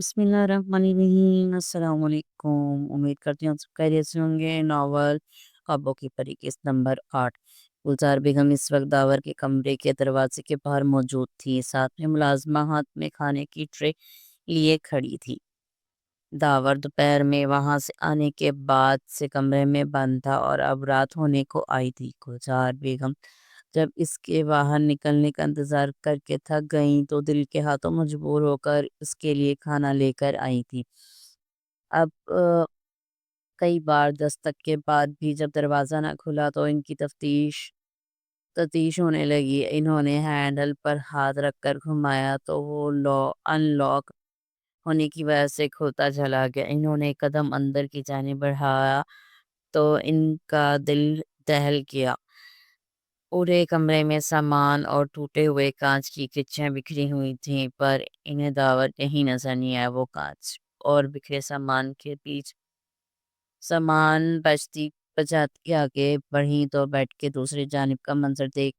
बिस्मिल्लाहिर्रहमानिर्रहीम। अस्सलाम वालेकुम। उम्मीद करती हूँ आप सब खैरियत से होंगे। नावल ख्वाबों की परी किस्त नंबर 8। गुलजार बेगम इस वक्त दावर के कमरे के दरवाजे के बाहर मौजूद थी। साथ में मुलाजमा हाथ में खाने की ट्रे लिए खड़ी थी। दावर दोपहर में वहां से आने के बाद से कमरे में बंद था और अब रात होने को आई थी। गुलजार बेगम जब इसके बाहर निकलने का इंतजार करके थक गईं तो दिल के हाथों मजबूर होकर इसके लिए खाना लेकर आई थी। अब कई बार दस्तक के बाद भी जब दरवाज़ा ना खुला तो इनकी तफ्तीश तफ्तीश होने लगी। इन्होंने हैंडल पर हाथ रखकर घुमाया तो वो अनलॉक होने की वजह से खुलता चला गया। इन्होंने एक कदम अंदर की जाने बढ़ाया तो इनका दिल दहल गया। पूरे कमरे में सामान और टूटे हुए कांच की किच्चियां बिखरी हुई थीं, पर इन्हें दावत कहीं नजर नहीं आया। वो कांच और बिखरे सामान के बीच सामान बचती बचाती आगे बढ़ी तो बेड के दूसरी जानिब का मंजर देख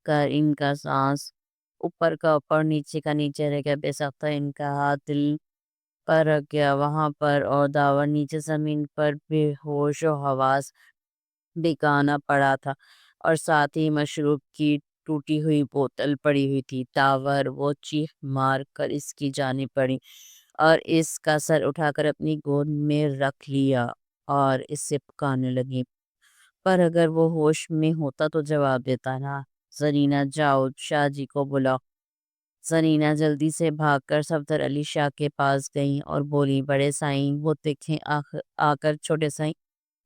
कर इनका सांस ऊपर का ऊपर नीचे का नीचे रह गया। बेसाख्ता इनका हाथ दिल पर रख गया वहां पर, और दावर नीचे जमीन पर बेहोश और हवास बेगाना पड़ा था, और साथ ही मशरूब की टूटी हुई बोतल पड़ी हुई थी। टावर वो चीख मार कर इसकी जानी पड़ी और इसका सर उठाकर अपनी गोद में रख लिया और इससे पुकारने लगी। पर अगर वो होश में होता तो जवाब देता ना। जरीना, जाओ शाह जी को बुलाओ। जरीना जल्दी से भागकर सफदर अली शाह के पास गई और बोली, बड़े साईं वो देखें। आकर छोटे साईं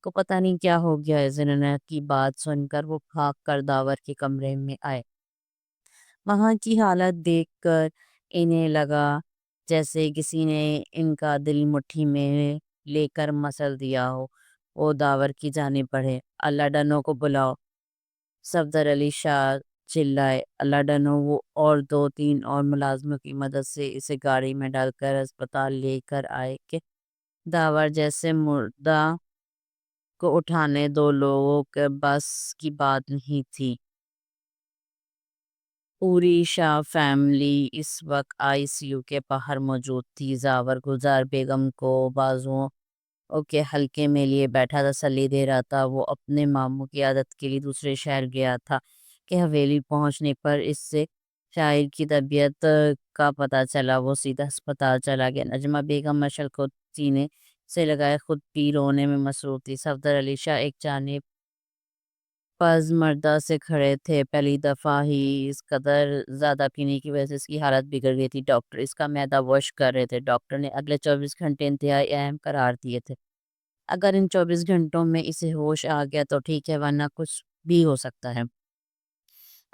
को पता नहीं क्या हो गया है। ज़नना की बात सुनकर वो भाग कर दावर के कमरे में आए। वहां की हालत देखकर इन्हें लगा जैसे किसी ने इनका दिल मुट्ठी में लेकर मसल दिया हो। वो दावर की जानिब बढ़े। अल्लाह डनो को बुलाओ। सफदर अली शाह चिल्लाए। अल्लाह डनो वो और दो तीन और मुलाजमों की मदद से इसे गाड़ी में डालकर अस्पताल लेकर आए कि दावर जैसे मुर्दा को उठाने दो लोगों के बस की बात नहीं थी। पूरी शाह फैमिली इस वक्त आईसीयू के बाहर मौजूद थी। जावर गुलजार बेगम को बाजुओं के हल्के में लिए बैठा तसल्ली दे रहा था। वो अपने मामू की आदत के लिए दूसरे शहर गया था कि हवेली पहुंचने पर इससे शायर की तबीयत का पता चला। वो सीधा अस्पताल चला गया। नजमा बेगम मशल को सीने से लगाए खुद भी रोने में मसरूफ थी। सफदर अली शाह एक जानिब पज़मर्दा से खड़े थे। पहली दफ़ा ही इस कदर ज़्यादा पीने की वजह से इसकी हालत बिगड़ गई थी। डॉक्टर इसका मैदा वॉश कर रहे थे। डॉक्टर ने अगले 24 घंटे इंतहाई अहम करार दिए थे। अगर इन 24 घंटों में इसे होश आ गया तो ठीक है, वरना कुछ भी हो सकता है।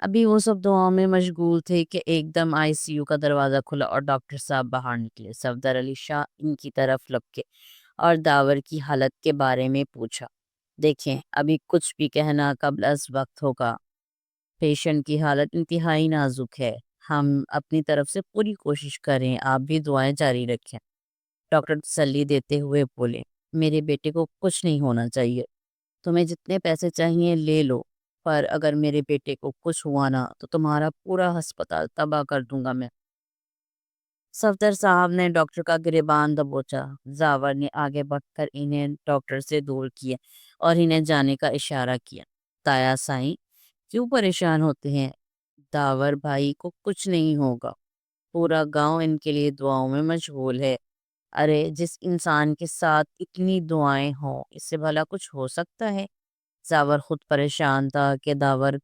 अभी वो सब दुआओं में मशगूल थे कि एकदम आईसीयू का दरवाज़ा खुला और डॉक्टर साहब बाहर निकले। सफदर अली शाह इनकी तरफ लपके और दावर की हालत के बारे में पूछा। देखें, अभी कुछ भी कहना कबल अज़ वक्त होगा। पेशेंट की हालत इंतहाई नाजुक है। हम अपनी तरफ से पूरी कोशिश करें, आप भी दुआएं जारी रखें। डॉक्टर तसल्ली देते हुए बोले, मेरे बेटे को कुछ नहीं होना चाहिए। तुम्हें जितने पैसे चाहिए ले लो, पर अगर मेरे बेटे को कुछ हुआ ना तो तुम्हारा पूरा अस्पताल तबाह कर दूंगा मैं। सफदर साहब ने डॉक्टर का गिरेबान दबोचा। जावर ने आगे बढ़कर इन्हें डॉक्टर से दूर किया और इन्हें जाने का इशारा किया। ताया साईं क्यों परेशान होते हैं? दावर भाई को कुछ नहीं होगा। पूरा गांव इनके लिए दुआओं में मशगूल है। अरे, जिस इंसान के साथ इतनी दुआएं हों, इससे भला कुछ हो सकता है? जावर खुद परेशान था कि दावर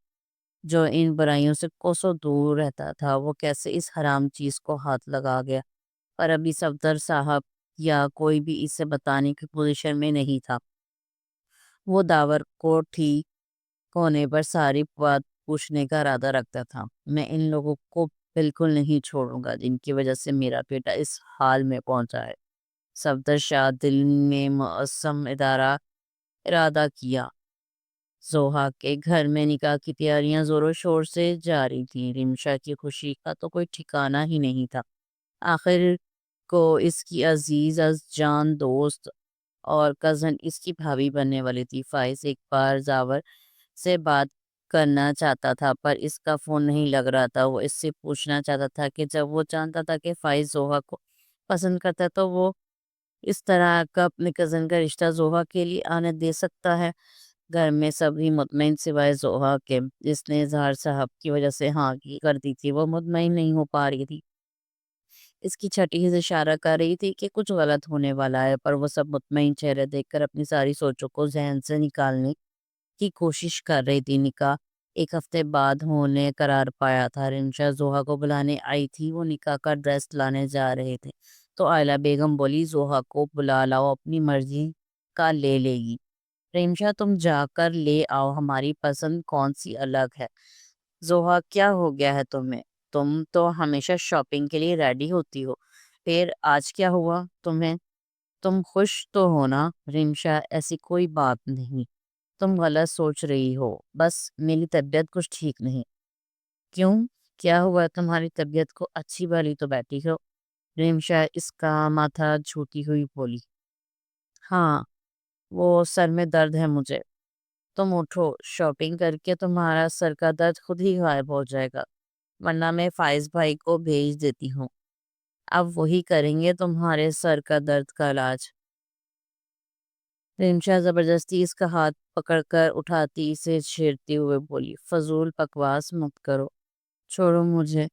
जो इन बुराइयों से कोसों दूर रहता था, वो कैसे इस हराम चीज को हाथ लगा गया। पर अभी सफदर साहब या कोई भी इसे बताने की पोजीशन में नहीं था। वो दावर को ठीक होने पर सारी बात पूछने का इरादा रखता था। मैं इन लोगों को बिल्कुल नहीं छोड़ूंगा जिनकी वजह से मेरा बेटा इस हाल में पहुंचा है। सफदर शाह दिल में मौसम इरादा किया। जोहा के घर में निकाह की तैयारियां जोरों शोर से जारी थीं। रिमशा की खुशी का तो कोई ठिकाना ही नहीं था। आखिर को इसकी अजीज अज जान दोस्त और कजन इसकी भाभी बनने वाली थी। फाइज एक बार जावर से बात करना चाहता था, पर इसका फोन नहीं लग रहा था। वो इससे पूछना चाहता था कि जब वो जानता था कि फाइज जोहा को پسند کرتا ہے تو وہ اس طرح کا اپنے کزن کا رشتہ زوہا کے لیے آنے دے سکتا ہے؟ گھر میں سبھی مطمئن سوائے زوہا کے، جس نے اظہار صاحب کی وجہ سے ہاں کی کر دی تھی۔ وہ مطمئن نہیں ہو پا رہی تھی، اس کی چھٹی سے اشارہ کر رہی تھی کہ کچھ غلط ہونے والا ہے، پر وہ سب مطمئن چہرے دیکھ کر اپنی ساری سوچوں کو ذہن سے نکالنے کی کوشش کر رہی تھی۔ نکاح 1 ہفتے بعد ہونے قرار پایا تھا۔ رمشا زوہا کو بلانے آئی تھی، وہ نکاح کا ڈریس لانے جا رہے تھے تو آئلہ بیگم بولی زوہا کو بلا لاؤ، اپنی مرضی کا لے لے گی۔ رمشا تم جا کر لے آؤ، ہماری پسند کون سی الگ ہے؟ زوہا کیا ہو گیا ہے تمہیں؟ تم تو ہمیشہ شاپنگ کے لیے ریڈی ہوتی ہو، پھر آج کیا ہوا تمہیں؟ تم خوش تو ہو نا؟ رمشا ایسی کوئی بات نہیں، تم غلط سوچ رہی ہو، بس میری طبیعت کچھ ٹھیک نہیں۔ کیوں؟ کیا ہوا تمہاری طبیعت کو؟ اچھی والی تو بیٹھی ہو۔ رمشا اس کا ماتھا جھوتی ہوئی بولی، ہاں وہ سر میں درد ہے مجھے۔ تم اٹھو، شاپنگ کر کے تمہارا سر کا درد خود ہی غائب ہو جائے گا، ورنہ میں فائز بھائی کو بھیج دیتی ہوں، اب وہی کریں گے تمہارے سر کا درد کا علاج۔ رمشا زبردستی اس کا ہاتھ پکڑ کر اٹھاتی اسے چھیڑتے ہوئے بولی، فضول بکواس مت کرو، چھوڑو مجھے،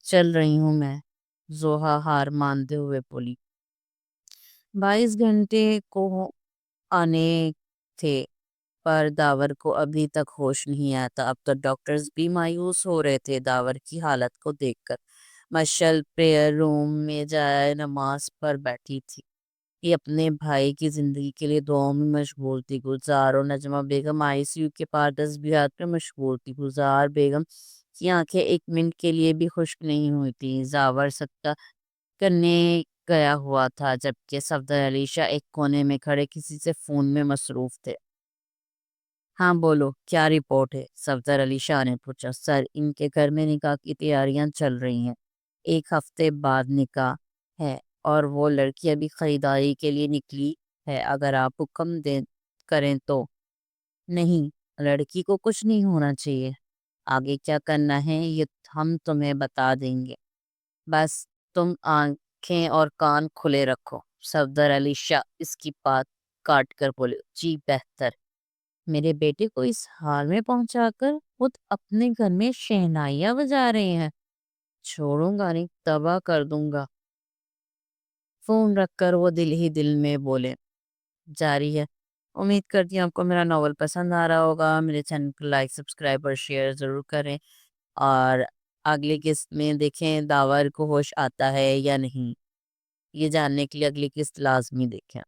چل رہی ہوں میں۔ زوہا ہار مانتے ہوئے بولی، 22 گھنٹے کو آنے تھے، پر داور کو ابھی تک ہوش نہیں آتا۔ اب تو ڈاکٹرز بھی مایوس ہو رہے تھے داور کی حالت کو دیکھ کر۔ مشل پریئر روم میں جائے نماز پر بیٹھی تھی، یہ اپنے بھائی کی زندگی کے لیے دعاؤں میں مشغول تھی۔ گلزار اور نجمہ بیگم ICU کے پاس تسبیحات میں مشغول تھی۔ گلزار بیگم کی آنکھیں 1 منٹ کے لیے بھی خشک نہیں ہوئی تھی۔ زاور صدقہ کرنے گیا ہوا تھا، جبکہ صفدر علی شاہ ایک کونے میں کھڑے کسی سے فون میں مصروف تھے۔ ہاں بولو، کیا رپورٹ ہے؟ صفدر علی شاہ نے پوچھا۔ سر، ان کے گھر میں نکاح کی تیاریاں چل رہی ہیں، 1 ہفتے بعد نکاح ہے، اور وہ لڑکی ابھی خریداری کے لیے نکلی ہے، اگر آپ حکم کریں تو۔ نہیں، لڑکی کو کچھ نہیں ہونا چاہیے، آگے کیا کرنا ہے یہ ہم تمہیں بتا دیں گے، بس تم آنکھیں اور کان کھلے رکھو۔ صفدر علی شاہ اس کی بات کاٹ کر بولے، جی بہتر۔ میرے بیٹے کو اس حال میں پہنچا کر خود اپنے گھر میں شہنائیاں بجا رہے ہیں، چھوڑوں گا نہیں، تباہ کر دوں گا۔ فون رکھ کر وہ دل ہی دل میں بولے جاری ہے، امید کرتی ہوں آپ کو میرا ناول پسند آ رہا ہوگا۔ میرے چینل کو لائک، سبسکرائب اور شیئر ضرور کریں، اور اگلی قسط میں دیکھیں داور کو ہوش آتا ہے یا نہیں، یہ جاننے کے لیے اگلی قسط لازمی دیکھیں۔